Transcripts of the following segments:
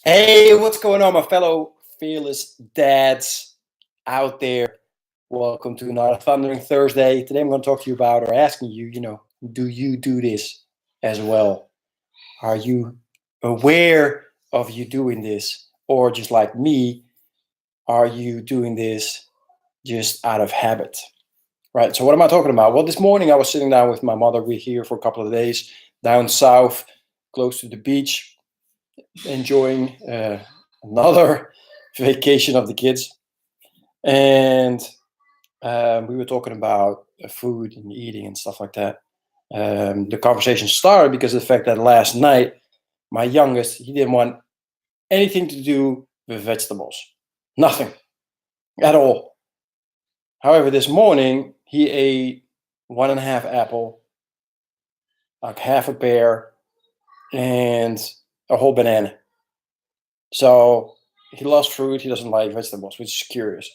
Hey, what's going on, my fellow fearless dads out there? Welcome to another Thundering Thursday. Today I'm going to talk to you about, or asking you, do you do this as well? Are you aware of you doing this? Or just like me, are you doing this just out of habit? Right. So, what am I talking about? Well, this morning I was sitting down with my mother. We're here for a couple of days down south, close to the beach, enjoying another vacation of the kids. And we were talking about food and eating and stuff like that. The conversation started because of the fact that last night, my youngest, he didn't want anything to do with vegetables. Nothing at all. However, this morning, he ate one and a half apple, like half a pear, and a whole banana. So he loves fruit. He doesn't like vegetables, which is curious.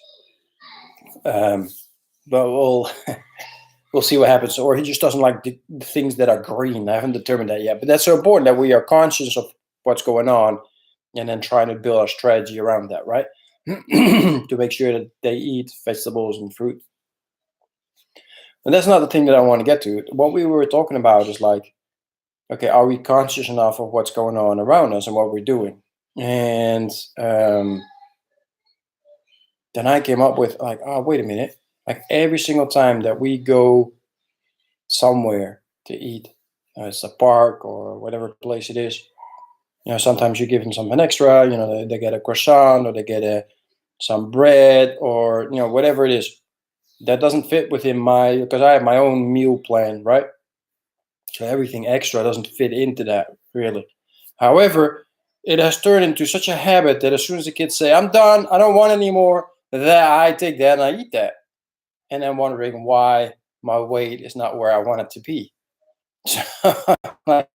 Um, but we'll see what happens. Or he just doesn't like the things that are green. I haven't determined that yet. But that's so important that we are conscious of what's going on, and then trying to build our strategy around that, right? To make sure that they eat vegetables and fruit. And that's not the thing that I want to get to. What we were talking about is like, okay, are we conscious enough of what's going on around us and what we're doing? And then I came up with like, oh, wait a minute. Like every single time that we go somewhere to eat, it's a park or whatever place it is, sometimes you give them something extra, they get a croissant or they get some bread or, whatever it is that doesn't fit within because I have my own meal plan, right? So everything extra doesn't fit into that really. However, it has turned into such a habit that as soon as the kids say, I'm done, I don't want any more, that I take that and I eat that. And I'm wondering why my weight is not where I want it to be. So like,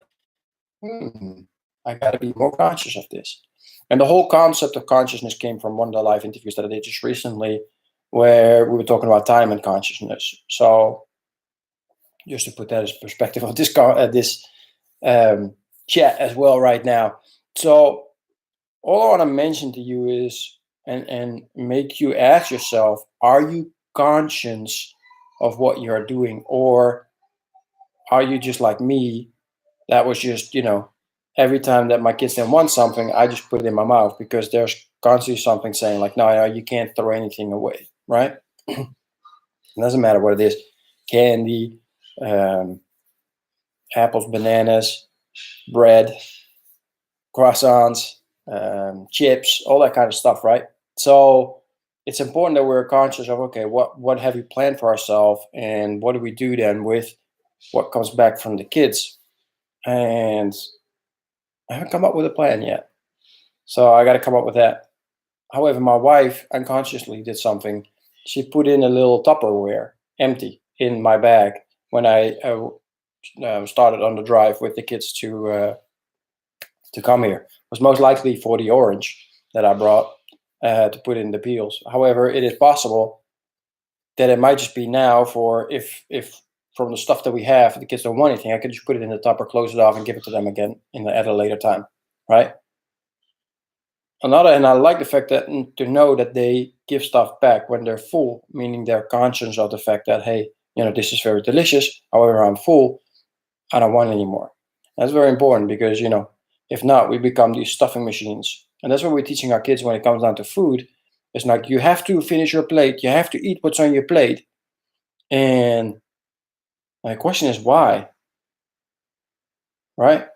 hmm, I got to be more conscious of this. And the whole concept of consciousness came from one of the live interviews that I did just recently, where we were talking about time and consciousness. So just to put that as perspective of this um, chat as well right now. So all I want to mention to you is, and make you ask yourself, are you conscious of what you're doing, or are you just like me, that was just, every time that my kids didn't want something, I just put it in my mouth because there's constantly something saying like, no, no, you can't throw anything away, right? It doesn't matter what it is, candy, um, apples, bananas, bread, croissants, chips, all that kind of stuff, right? So it's important that we're conscious of, okay, what have you planned for ourselves, and what do we do then with what comes back from the kids? And I haven't come up with a plan yet, so I got to come up with that. However, my wife unconsciously did something. She put in a little Tupperware, empty, in my bag when I started on the drive with the kids to come here. It was most likely for the orange that I brought to put in the peels. However, it is possible that it might just be now for if from the stuff that we have, the kids don't want anything, I could just put it in the tupper, close it off, and give it to them again at a later time, right? And I like the fact that to know that they give stuff back when they're full, meaning they're conscious of the fact that, hey, this is very delicious. However, I'm full. I don't want any more. That's very important because if not, we become these stuffing machines, and that's what we're teaching our kids when it comes down to food. It's like you have to finish your plate. You have to eat what's on your plate. And my question is why, right?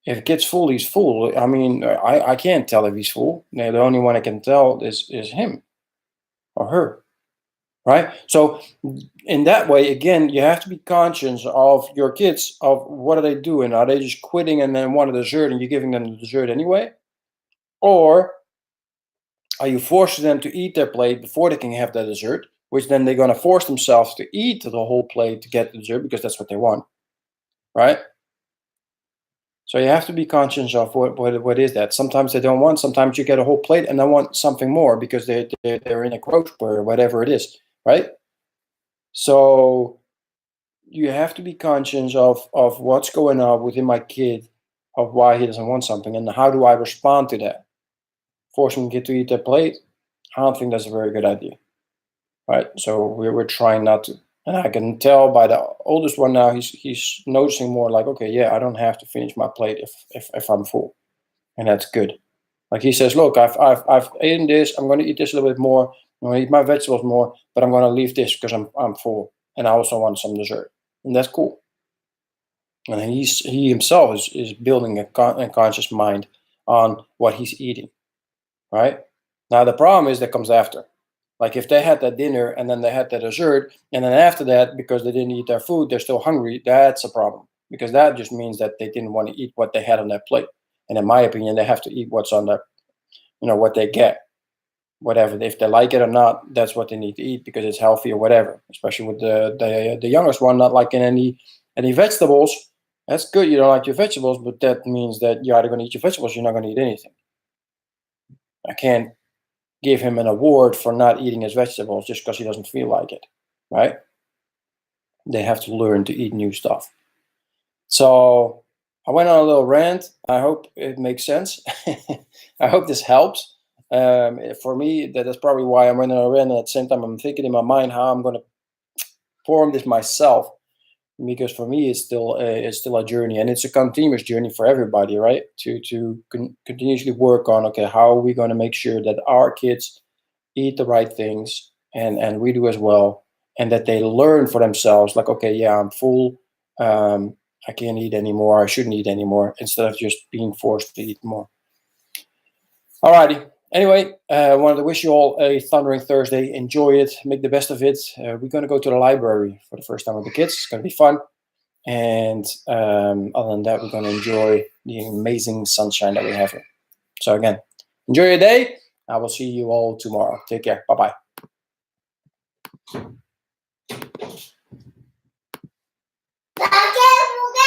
If it gets full, he's full. I mean, I can't tell if he's full. The only one I can tell is him or her, right? So in that way, again, you have to be conscious of your kids, of what are they doing? Are they just quitting and then want a dessert and you're giving them the dessert anyway? Or are you forcing them to eat their plate before they can have the dessert, which then they're going to force themselves to eat the whole plate to get the dessert because that's what they want, right? So you have to be conscious of what is that. Sometimes they don't want. Sometimes you get a whole plate and they want something more because they're in a growth spurt or whatever it is, right? So you have to be conscious of what's going on within my kid, of why he doesn't want something, and how do I respond to that. forcing the kid to eat their plate, I don't think that's a very good idea, right? So we're trying not to. And I can tell by the oldest one now, he's noticing more like, okay, yeah, I don't have to finish my plate if I'm full, and that's good. Like he says, look, I've eaten this. I'm going to eat this a little bit more. I'm going to eat my vegetables more, but I'm going to leave this because I'm full, and I also want some dessert, and that's cool. And he himself is building a conscious mind on what he's eating, right? Now the problem is that comes after. Like if they had that dinner and then they had that dessert, and then after that, because they didn't eat their food, they're still hungry. That's a problem because that just means that they didn't want to eat what they had on their plate. And in my opinion, they have to eat what's on their, what they get, whatever. If they like it or not, that's what they need to eat because it's healthy or whatever. Especially with the youngest one not liking any vegetables. That's good. You don't like your vegetables, but that means that you're either going to eat your vegetables, you're not going to eat anything. I can't give him an award for not eating his vegetables just because he doesn't feel like it, right? They have to learn to eat new stuff. So I went on a little rant. I hope it makes sense. I hope this helps. For me, that is probably why I went on a rant. And at the same time, I'm thinking in my mind how I'm going to form this myself, because for me, it's still a journey, and it's a continuous journey for everybody, right? To continuously work on, okay, how are we going to make sure that our kids eat the right things, and we do as well, and that they learn for themselves, like, okay, yeah, I'm full, I can't eat anymore, I shouldn't eat anymore, instead of just being forced to eat more. Alrighty. Anyway, I wanted to wish you all a thundering Thursday. Enjoy it, make the best of it. We're going to go to the library for the first time with the kids. It's going to be fun. And other than that, we're going to enjoy the amazing sunshine that we have here. So again, enjoy your day. I will see you all tomorrow. Take care. Bye-bye.